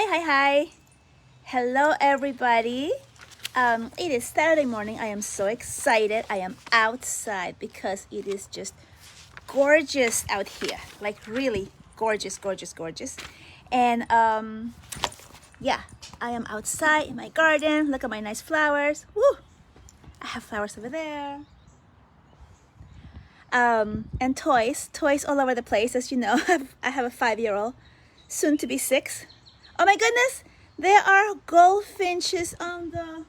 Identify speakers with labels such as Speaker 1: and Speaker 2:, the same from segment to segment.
Speaker 1: Hi. Hello, everybody. It is Saturday morning. I am so excited. I am outside because it is just gorgeous out here. Like really gorgeous. And yeah, I am outside in my garden. Look at my nice flowers. Woo! I have flowers over there. And toys all over the place. As you know, I have a 5-year-old, soon to be 6. Oh my goodness, there are goldfinches on the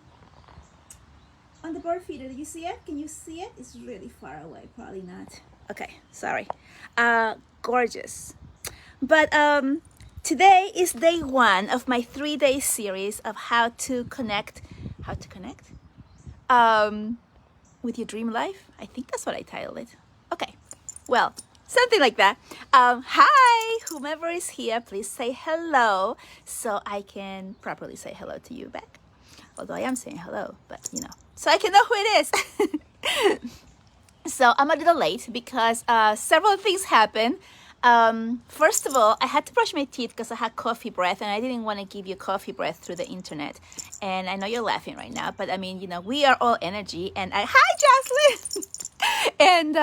Speaker 1: bird feeder. Do you see it? Can you see it? It's really far away. Probably not. Okay, sorry. Gorgeous. But today is day 1 of my 3-day series of how to connect with your dream life. I think that's what I titled it. Okay, well, something like that. Hi, whomever is here, please say hello so I can properly say hello to you back. Although I am saying hello, but so I can know who it is. So I'm a little late because several things happened. First of all, I had to brush my teeth because I had coffee breath, and I didn't want to give you coffee breath through the internet. And I know you're laughing right now, but I mean, we are all energy. And hi, Jocelyn. And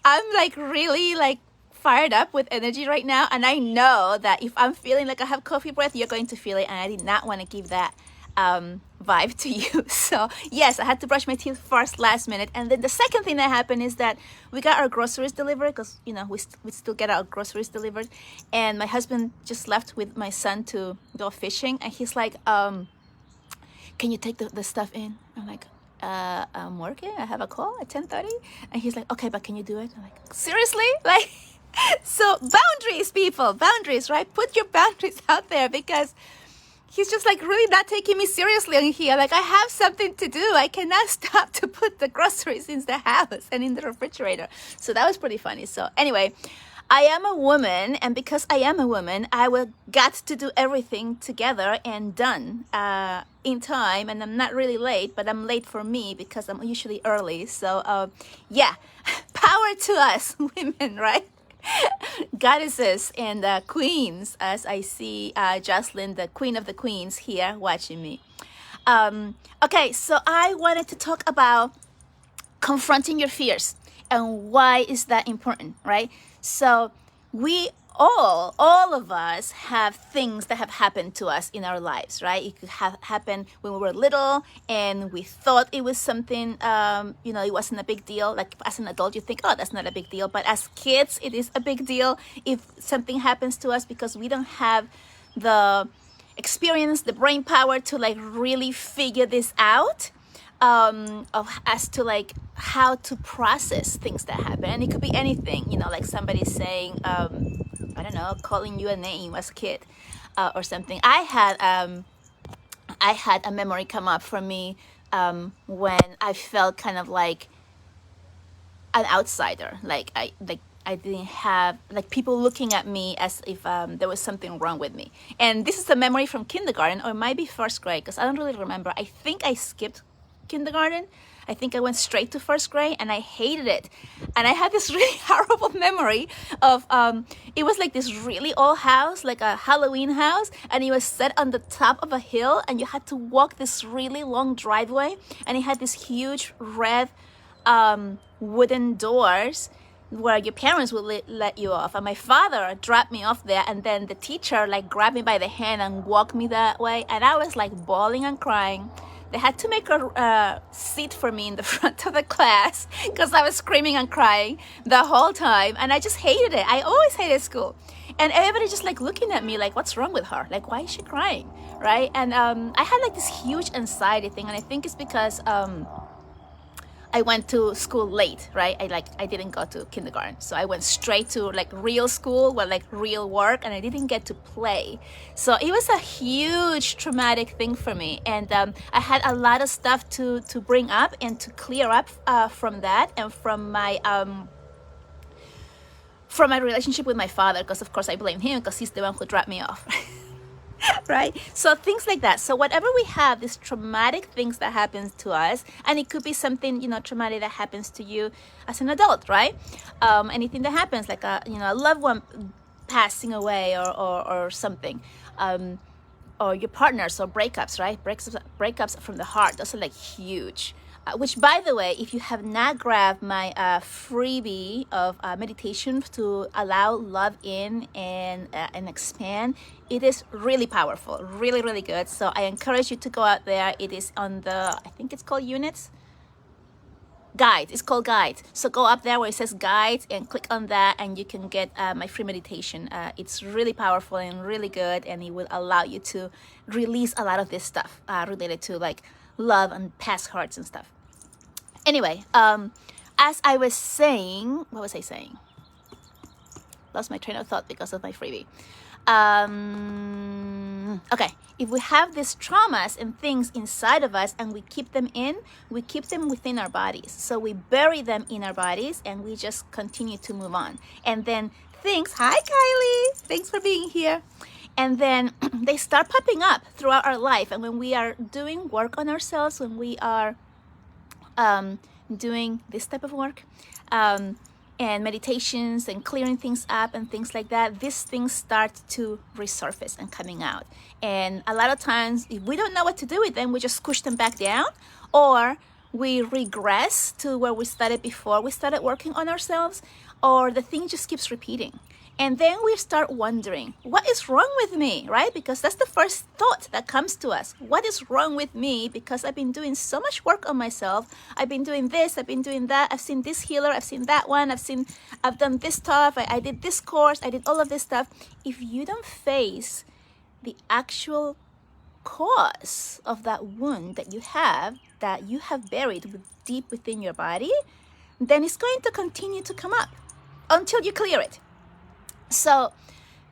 Speaker 1: I'm really fired up with energy right now, and I know that if I'm feeling like I have coffee breath, you're going to feel it, and I did not want to give that vibe to you. So yes, I had to brush my teeth first last minute, and then the second thing that happened is that we got our groceries delivered because we still get our groceries delivered, and my husband just left with my son to go fishing, and he's like, can you take the stuff in? I'm like, I'm working, I have a call at 10:30. And he's like, okay, but can you do it? I'm like, seriously? So boundaries, people, boundaries, right? Put your boundaries out there, because he's just really not taking me seriously on here. I have something to do. I cannot stop to put the groceries in the house and in the refrigerator. So that was pretty funny. So anyway, I am a woman, and because I am a woman, I got to do everything together and done in time. And I'm not really late, but I'm late for me because I'm usually early. So yeah, power to us women, right? Goddesses and queens, as I see Jocelyn, the queen of the queens, here watching me. Okay, so I wanted to talk about confronting your fears and why is that important, right? So we all of us have things that have happened to us in our lives, right? It could have happened when we were little and we thought it was something, it wasn't a big deal. Like as an adult, you think, oh, that's not a big deal. But as kids, it is a big deal if something happens to us because we don't have the experience, the brain power to really figure this out. As to how to process things that happen, and it could be anything, like somebody saying, I don't know, calling you a name as a kid, or something. I had a memory come up for me when I felt kind of like an outsider, I didn't have people looking at me as if there was something wrong with me. And this is a memory from kindergarten, or it might be first grade, because I don't really remember. I think I skipped kindergarten. I think I went straight to first grade, and I hated it. And I had this really horrible memory of it was this really old house, like a Halloween house, and it was set on the top of a hill, and you had to walk this really long driveway, and it had these huge red wooden doors where your parents would let you off. And my father dropped me off there, and then the teacher grabbed me by the hand and walked me that way, and I was bawling and crying. They had to make a seat for me in the front of the class because I was screaming and crying the whole time, and I just hated it. I always hated school, and everybody just looking at me what's wrong with her? Why is she crying, right? And I had this huge anxiety thing, and I think it's because I went to school late, right? I didn't go to kindergarten, so I went straight to real school, real work, and I didn't get to play. So it was a huge traumatic thing for me, and I had a lot of stuff to bring up and to clear up from that, and from my relationship with my father, because of course I blame him because he's the one who dropped me off. Right? So things like that. So whatever we have, these traumatic things that happens to us, and it could be something, traumatic that happens to you as an adult, right? Anything that happens, a loved one passing away or something. or your partners or breakups, right? Breakups from the heart. Those are like huge. Which, by the way, if you have not grabbed my freebie of meditation to allow love in and expand, it is really powerful, really, really good. So I encourage you to go out there. It is on the, I think it's called Units. Guide. It's called Guide. So go up there where it says Guide and click on that, and you can get my free meditation. It's really powerful and really good, and it will allow you to release a lot of this stuff related to like love and past hurts and stuff. Anyway, as I was saying, what was I saying? Lost my train of thought because of my freebie. Okay, if we have these traumas and things inside of us and we keep them within our bodies. So we bury them in our bodies and we just continue to move on. And then things, hi Kylie, thanks for being here. And then they start popping up throughout our life. And when we are doing work on ourselves, when we are doing this type of work, and meditations and clearing things up and things like that, these things start to resurface and coming out. And a lot of times, if we don't know what to do with them, we just squish them back down, or we regress to where we started before we started working on ourselves, or the thing just keeps repeating. And then we start wondering, what is wrong with me, right? Because that's the first thought that comes to us. What is wrong with me? Because I've been doing so much work on myself. I've been doing this, I've been doing that. I've seen this healer, I've seen that one. I've done this stuff. I did this course. I did all of this stuff. If you don't face the actual cause of that wound that you have buried deep within your body, then it's going to continue to come up until you clear it. So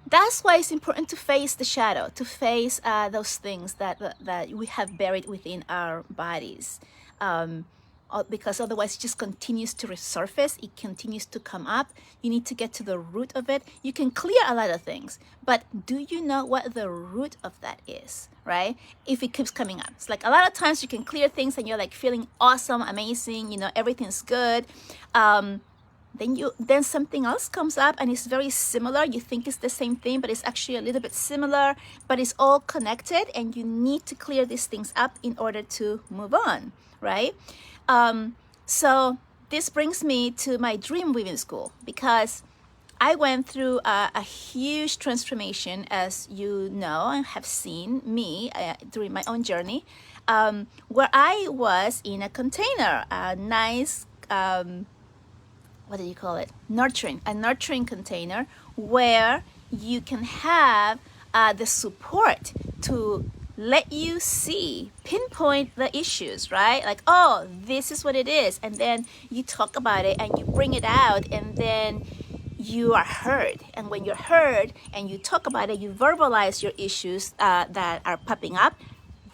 Speaker 1: that's why it's important to face the shadow, to face those things that we have buried within our bodies, because otherwise it just continues to resurface. It continues to come up. You need to get to the root of it. You can clear a lot of things, but do you know what the root of that is, right? If it keeps coming up. It's like a lot of times you can clear things and you're like feeling awesome, amazing, everything's good. Then something else comes up and it's very similar. You think it's the same thing, but it's actually a little bit similar, but it's all connected, and you need to clear these things up in order to move on, right? So this brings me to my dream weaving school, because I went through a huge transformation, as you know and have seen me during my own journey, where I was in a container, a nice what do you call it? A nurturing container where you can have the support to let you pinpoint the issues, right? Like, oh, this is what it is. And then you talk about it and you bring it out, and then you are heard. And when you're heard and you talk about it, you verbalize your issues that are popping up,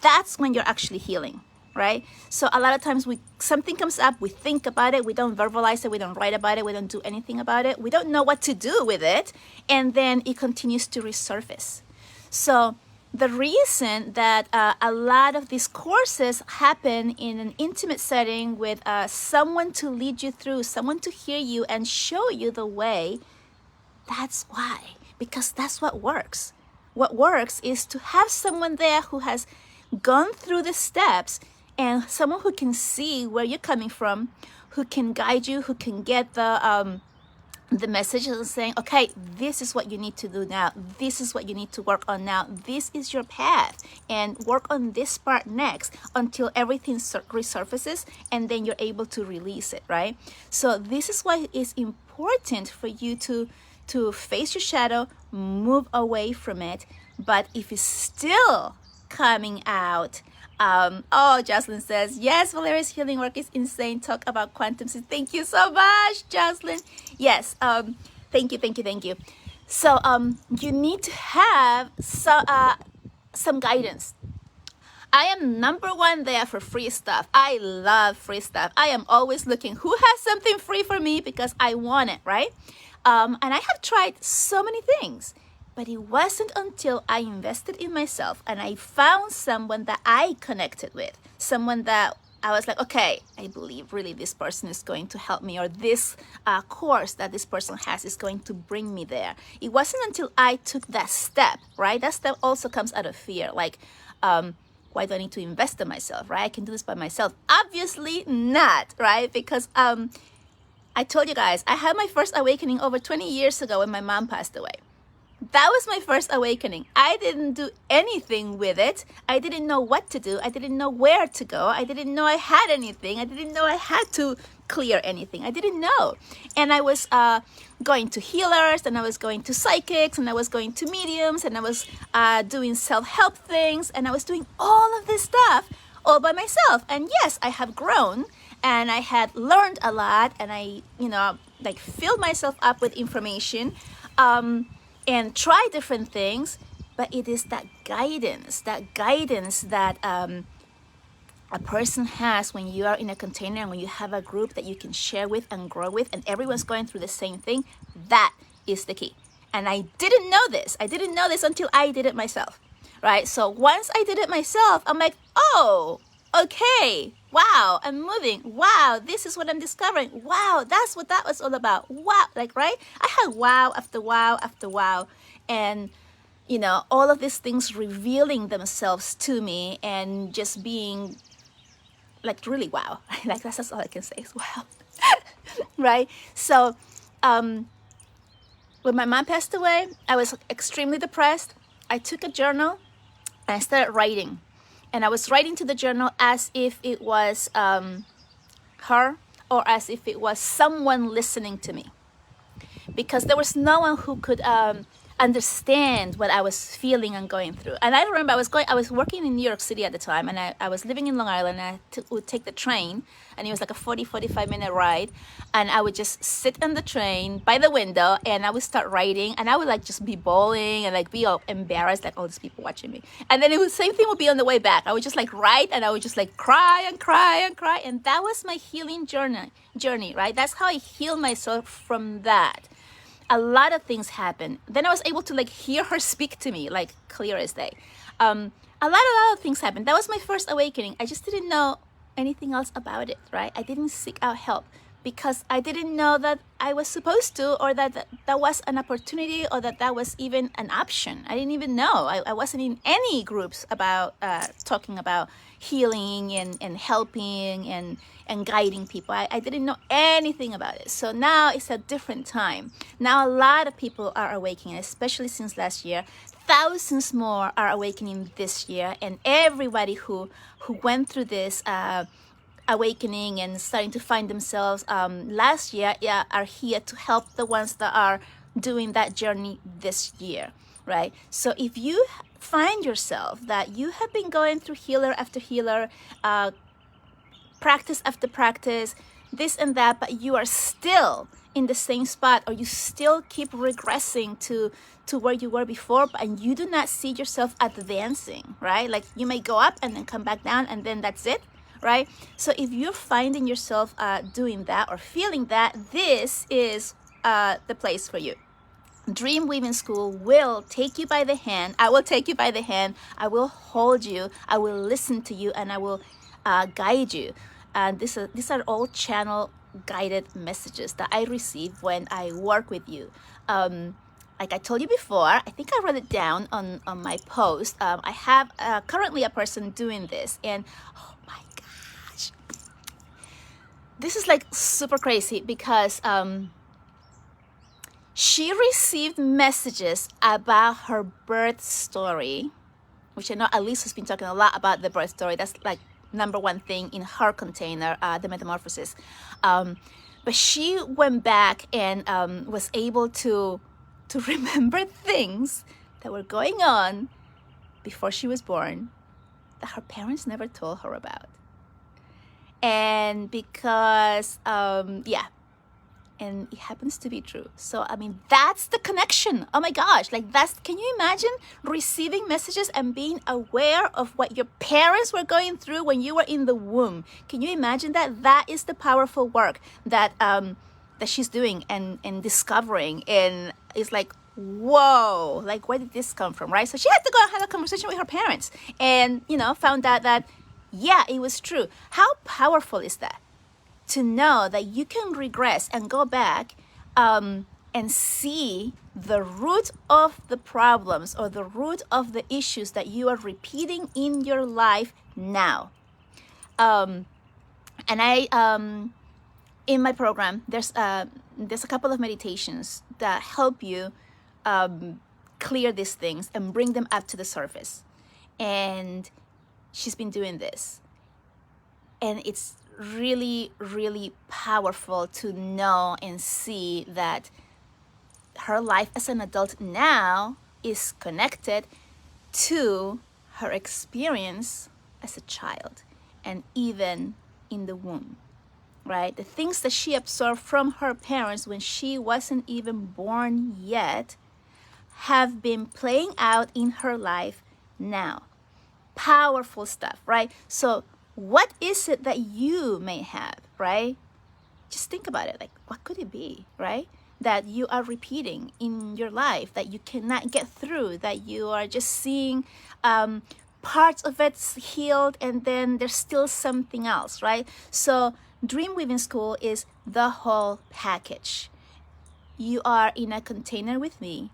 Speaker 1: that's when you're actually healing. Right? So a lot of times something comes up, we think about it, we don't verbalize it, we don't write about it, we don't do anything about it, we don't know what to do with it, and then it continues to resurface. So the reason that a lot of these courses happen in an intimate setting with someone to lead you through, someone to hear you and show you the way, that's why. Because that's what works. What works is to have someone there who has gone through the steps, and someone who can see where you're coming from, who can guide you, who can get the messages and saying, okay, this is what you need to do now. This is what you need to work on now. This is your path, and work on this part next until everything resurfaces, and then you're able to release it, right? So this is why it's important for you to face your shadow, move away from it. But if it's still coming out, Jocelyn says, yes, Valeria's healing work is insane. Talk about quantum. Thank you so much, Jocelyn. Yes, thank you. So you need to have some guidance. I am number one there for free stuff. I love free stuff. I am always looking who has something free for me, because I want it, right? And I have tried so many things. But it wasn't until I invested in myself and I found someone that I connected with, someone that I was like, okay, I believe really this person is going to help me, or this course that this person has is going to bring me there. It wasn't until I took that step, right? That step also comes out of fear. Like, why do I need to invest in myself, right? I can do this by myself. Obviously not, right? Because I told you guys, I had my first awakening over 20 years ago when my mom passed away. That was my first awakening. I didn't do anything with it. I didn't know what to do. I didn't know where to go. I didn't know I had anything. I didn't know I had to clear anything. I didn't know. And I was going to healers, and I was going to psychics, and I was going to mediums, and I was doing self-help things, and I was doing all of this stuff all by myself. And yes, I have grown, and I had learned a lot, and I, like filled myself up with information. And try different things, but it is that guidance that a person has when you are in a container and when you have a group that you can share with and grow with, and everyone's going through the same thing. That is the key. And I didn't know this. I didn't know this until I did it myself, right? So once I did it myself, I'm like, oh, okay, wow, I'm moving. Wow, this is what I'm discovering. Wow, that's what that was all about. Wow, like, right? I had wow after wow after wow. And, all of these things revealing themselves to me and just being like really wow. Like, that's all I can say is wow. Right? So, when my mom passed away, I was extremely depressed. I took a journal and I started writing. And I was writing to the journal as if it was her, or as if it was someone listening to me. Because there was no one who could understand what I was feeling and going through. And I remember I was working in New York City at the time, and I was living in Long Island, and I would take the train, and it was like a 45 minute ride, and I would just sit on the train by the window, and I would start writing, and I would like just be bawling and like be all embarrassed, like all these people watching me. And then same thing would be on the way back. I would just like write, and I would just like cry and cry and cry, and that was my healing journey, right? That's how I healed myself from that. A lot of things happened. Then I was able to like hear her speak to me, like clear as day. A lot of things happened. That was my first awakening. I just didn't know anything else about it, right? I didn't seek out help because I didn't know that I was supposed to, or that was an opportunity, or that was even an option. I didn't even know. I wasn't in any groups about talking about healing and helping and guiding people. I didn't know anything about it. So now it's a different time. Now a lot of people are awakening, especially since last year. Thousands more are awakening this year, and everybody who went through this awakening and starting to find themselves last year are here to help the ones that are doing that journey this year, right? So if you find yourself that you have been going through healer after healer, practice after practice, this and that, but you are still in the same spot, or you still keep regressing to where you were before, and you do not see yourself advancing, right? Like you may go up and then come back down, and then that's it, right? So if you're finding yourself doing that or feeling that, this is the place for you. Dream Weaving School will take you by the hand. I will take you by the hand. I will hold you. I will listen to you, and I will guide you. And these are all channel guided messages that I receive when I work with you. Like I told you before, I think I wrote it down on my post. I have currently a person doing this, and oh my gosh, this is like super crazy because she received messages about her birth story, which I know Elise has been talking a lot about the birth story. That's like number one thing in her container, the metamorphosis. But she went back and was able to remember things that were going on before she was born that her parents never told her about. And because, and it happens to be true. So, I mean, that's the connection. Oh my gosh, like can you imagine receiving messages and being aware of what your parents were going through when you were in the womb? Can you imagine that? That is the powerful work that she's doing and discovering. And it's like, whoa, like where did this come from, right? So she had to go and have a conversation with her parents and, found out that Yeah, it was true. How powerful is that? To know that you can regress and go back and see the root of the problems or the root of the issues that you are repeating in your life now. And in my program, there's a couple of meditations that help you clear these things and bring them up to the surface. And she's been doing this. And it's really, really powerful to know and see that her life as an adult now is connected to her experience as a child and even in the womb, right? The things that she absorbed from her parents when she wasn't even born yet have been playing out in her life now. Powerful stuff, right? So what is it that you may have, right? Just think about it. Like, what could it be, right? That you are repeating in your life, that you cannot get through, that you are just seeing parts of it's healed and then there's still something else, right? So Dream Weaving School is the whole package. You are in a container with me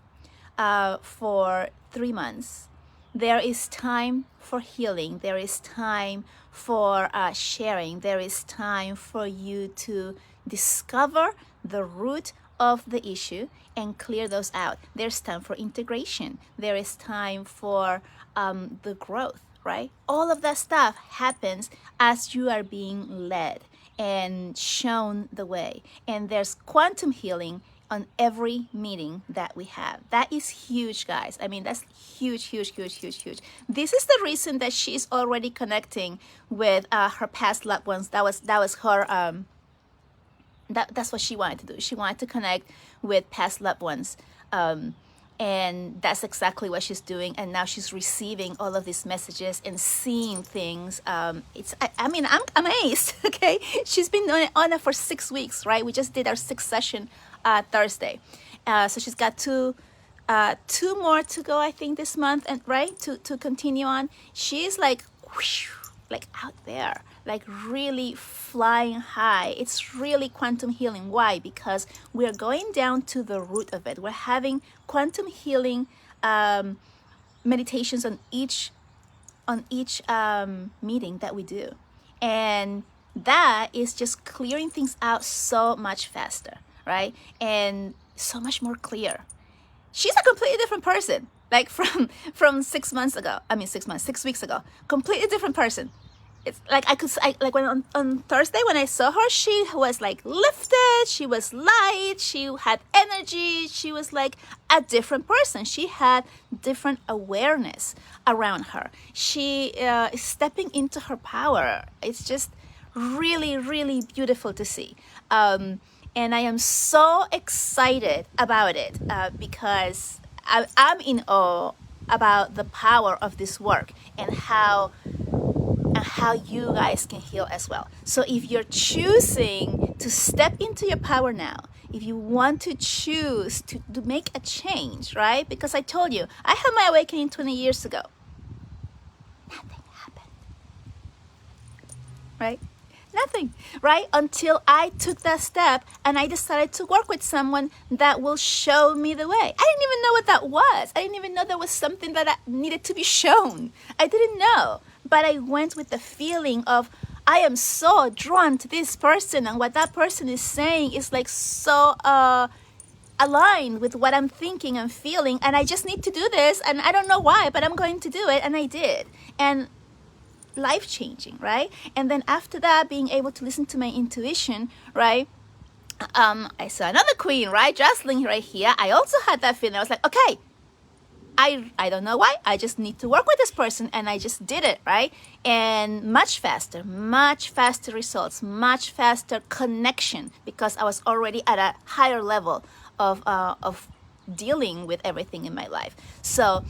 Speaker 1: for 3 months. There is time for healing. There is time for sharing. There is time for you to discover the root of the issue and clear those out. There's time for integration. There is time for the growth, right? All of that stuff happens as you are being led and shown the way. And there's quantum healing on every meeting that we have. That is huge, guys. I mean, that's huge, huge, huge, huge, huge. This is the reason that she's already connecting with her past loved ones. That was her. That's what she wanted to do. She wanted to connect with past loved ones. And that's exactly what she's doing. And now she's receiving all of these messages and seeing things. I mean, I'm amazed. Okay, she's been on it for 6 weeks, right? We just did our 6th session Thursday. So she's got two more to go, I think, this month, and right to continue on. She's like whoosh, like out there, like really flying high. It's really quantum healing. Why? Because we're going down to the root of it. We're having quantum healing meditations on each meeting that we do, and that is just clearing things out so much faster, right? And so much more clear. She's a completely different person, like from 6 months ago. 6 weeks ago, completely different person. It's like like when on Thursday when I saw her, she was like lifted, she was light, she had energy, she was like a different person. She had different awareness around her. She is stepping into her power. It's just really, really beautiful to see. And I am so excited about it because I'm in awe about the power of this work and how you guys can heal as well. So if you're choosing to step into your power now, if you want to choose to make a change, right? Because I told you, I had my awakening 20 years ago. Nothing happened, right? Nothing, right? Until I took that step and I decided to work with someone that will show me the way. I didn't even know what that was. I didn't even know there was something that needed to be shown. I didn't know. But I went with the feeling of, I am so drawn to this person, and what that person is saying is like so aligned with what I'm thinking and feeling, and I just need to do this, and I don't know why, but I'm going to do it, and I did. And life-changing, right? And then after that, being able to listen to my intuition, right? I saw another queen, right? Jocelyn right here. I also had that feeling. I was like, okay, I don't know why. I just need to work with this person, and I just did it, right? And much faster results, much faster connection, because I was already at a higher level of dealing with everything in my life. So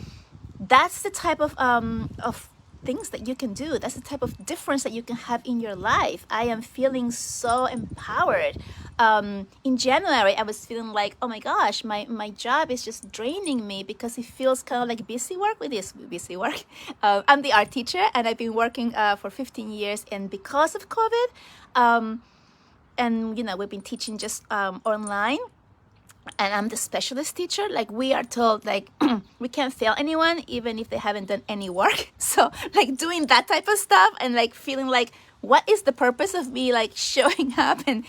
Speaker 1: that's the type of things that you can do. That's the type of difference that you can have in your life. I am feeling so empowered In January, I was feeling like, oh my gosh, my job is just draining me because it feels kind of like busy work. With this busy work. I'm the art teacher, and I've been working for 15 years. And because of COVID, and we've been teaching just online, and I'm the specialist teacher. Like, we are told, like, we can't fail anyone even if they haven't done any work. So like doing that type of stuff and like feeling like, what is the purpose of me like showing up and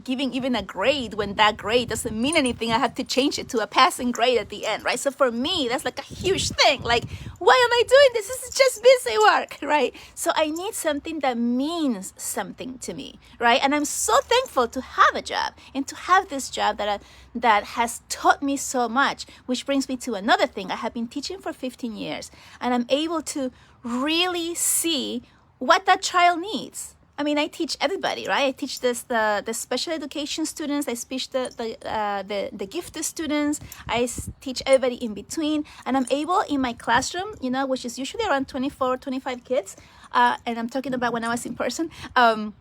Speaker 1: giving even a grade when that grade doesn't mean anything? I have to change it to a passing grade at the end, right? So for me, that's like a huge thing. Like, why am I doing this? This is just busy work, right? So I need something that means something to me, right? And I'm so thankful to have a job and to have this job that has taught me so much, which brings me to another thing. I have been teaching for 15 years, and I'm able to really see what that child needs. I mean, I teach everybody, right? I teach the special education students. I teach the gifted students. Teach everybody in between. And I'm able in my classroom, which is usually around 24, 25 kids. And I'm talking about when I was in person. I'm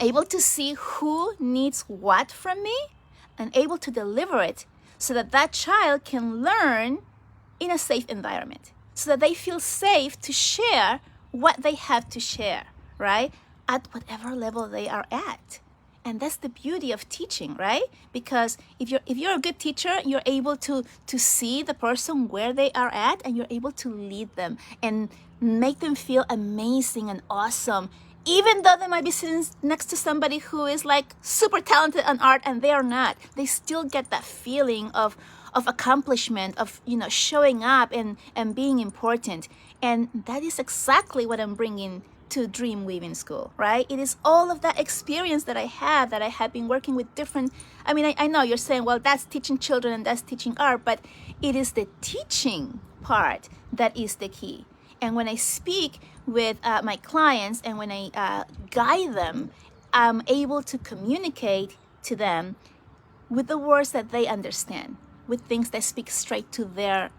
Speaker 1: able to see who needs what from me and able to deliver it so that that child can learn in a safe environment, so that they feel safe to share what they have to share, right? At whatever level they are at. And that's the beauty of teaching, right? Because if you're a good teacher, you're able to see the person where they are at, and you're able to lead them and make them feel amazing and awesome, even though they might be sitting next to somebody who is like super talented on art and they are not. They still get that feeling of accomplishment, of showing up and being important. And that is exactly what I'm bringing to Dream Weaving School, right? It is all of that experience that I have been working with different. I mean, I know you're saying, well, that's teaching children and that's teaching art, but it is the teaching part that is the key. And when I speak with my clients and when I guide them, I'm able to communicate to them with the words that they understand, with things that speak straight to their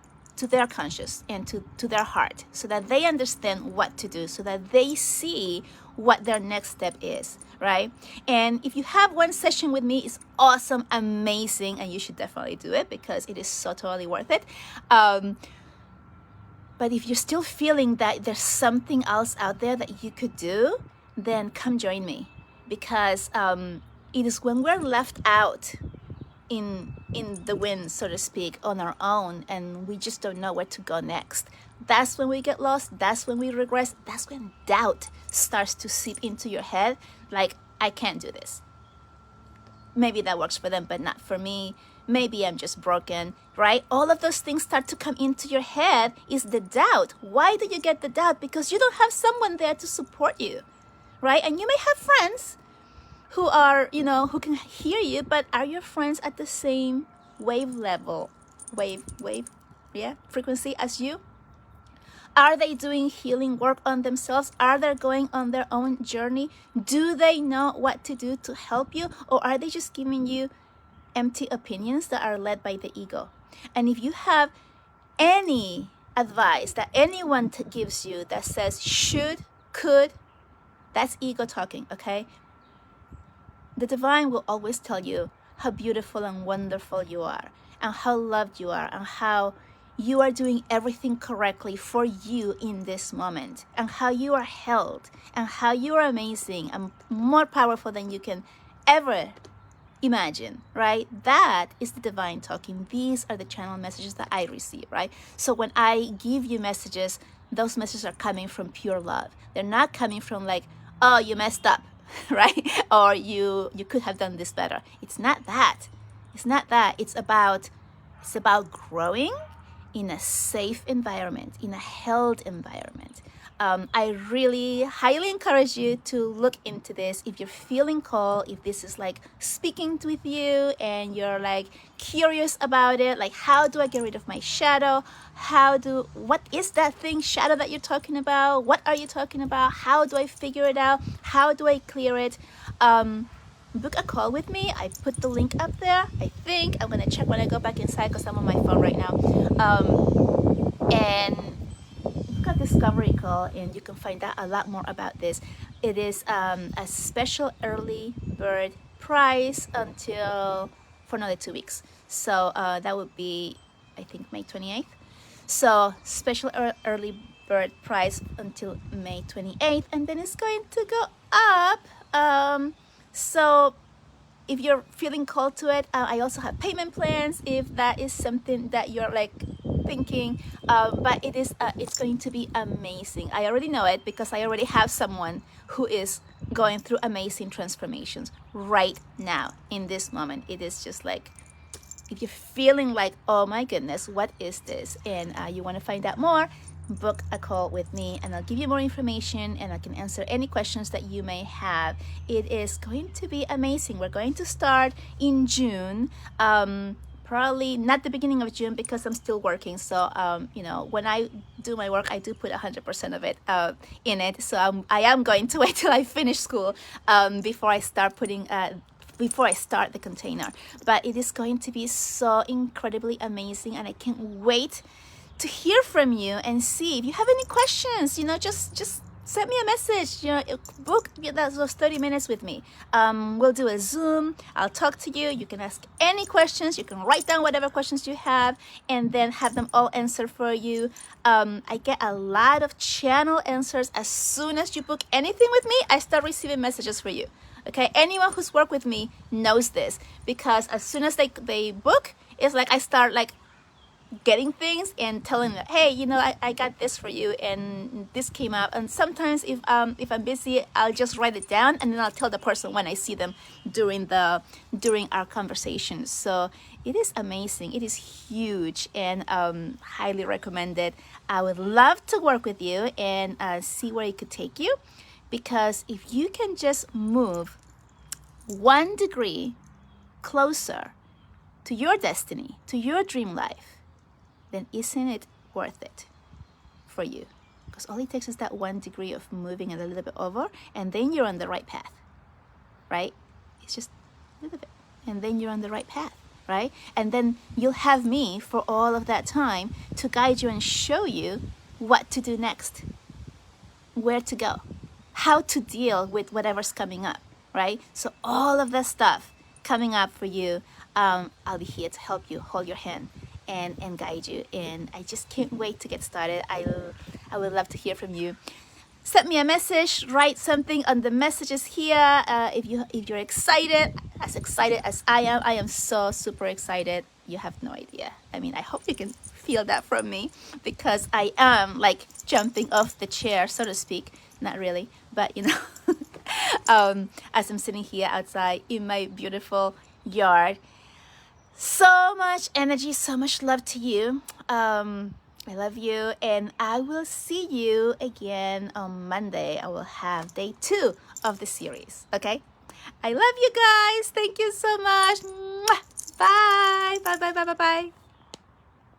Speaker 1: conscious and to their heart, so that they understand what to do, so that they see what their next step is, right? And if you have one session with me, it's awesome, amazing, and you should definitely do it because it is so totally worth it. But if you're still feeling that there's something else out there that you could do, then come join me, because it is when we're left out in the wind, so to speak, on our own, and we just don't know where to go next. That's when we get lost. That's when we regress. That's when doubt starts to seep into your head, like, I can't do this. Maybe that works for them, but not for me. Maybe I'm just broken, right? All of those things start to come into your head. Is the doubt. Why do you get the doubt? Because you don't have someone there to support you, right? And you may have friends who are, who can hear you, but are your friends at the same frequency as you? Are they doing healing work on themselves? Are they going on their own journey? Do they know what to do to help you? Or are they just giving you empty opinions that are led by the ego? And if you have any advice that anyone gives you that says should, could, that's ego talking, okay? The divine will always tell you how beautiful and wonderful you are, and how loved you are, and how you are doing everything correctly for you in this moment, and how you are held, and how you are amazing and more powerful than you can ever imagine, right? That is the divine talking. These are the channel messages that I receive, right? So when I give you messages, those messages are coming from pure love. They're not coming from like, oh, you messed up, right? Or you could have done this better. It's not that. It's not that. It's about growing in a safe environment, in a held environment. I really highly encourage you to look into this. If you're feeling called, if this is like speaking with you and you're like curious about it, like, how do I get rid of my shadow? What is that thing, shadow, that you're talking about? What are you talking about? How do I figure it out? How do I clear it? Book a call with me. I put the link up there. I think I'm gonna check when I go back inside because I'm on my phone right now. And book a discovery call, and you can find out a lot more about this. It is a special early bird price until for another 2 weeks. So that would be, I think, May 28th. So special early bird price until May 28th, and then it's going to go up. So if you're feeling called to it, I also have payment plans if that is something that you're like thinking. But it's going to be amazing. I already know it because I already have someone who is going through amazing transformations right now in this moment. It is just like, if you're feeling like, oh my goodness, what is this? And you want to find out more, book a call with me and I'll give you more information and I can answer any questions that you may have. It is going to be amazing. We're going to start in June. Probably not the beginning of June because I'm still working. So, when I do my work, I do put 100% of it in it. So I am going to wait till I finish school before I start the container. But it is going to be so incredibly amazing and I can't wait to hear from you and see if you have any questions. Just send me a message. Book those 30 minutes with me. We'll do a Zoom. I'll talk to you. You can ask any questions. You can write down whatever questions you have and then have them all answered for you. I get a lot of channel answers. As soon as you book anything with me, I start receiving messages for you. Okay, anyone who's worked with me knows this because as soon as they book, it's like I start like getting things and telling them, hey, I got this for you and this came up. And sometimes if I'm busy, I'll just write it down and then I'll tell the person when I see them during our conversation. So it is amazing. It is huge and highly recommended. I would love to work with you and see where it could take you. Because if you can just move 1 degree closer to your destiny, to your dream life, then isn't it worth it for you? Because all it takes is that 1 degree of moving it a little bit over, and then you're on the right path, right? It's just a little bit, and then you're on the right path, right? And then you'll have me for all of that time to guide you and show you what to do next, where to go, how to deal with whatever's coming up, right? So all of that stuff coming up for you, I'll be here to help you, hold your hand and guide you. And I just can't wait to get started. I would love to hear from you. Send me a message, write something on the messages here. If you're excited as I am so super excited. You have no idea. I mean, I hope you can feel that from me because I am like jumping off the chair, so to speak. Not really, but as I'm sitting here outside in my beautiful yard. So much energy, so much love to you. I love you, and I will see you again on Monday. I will have day 2 of the series, okay? I love you guys. Thank you so much. Mwah. Bye. Bye, bye, bye, bye, bye.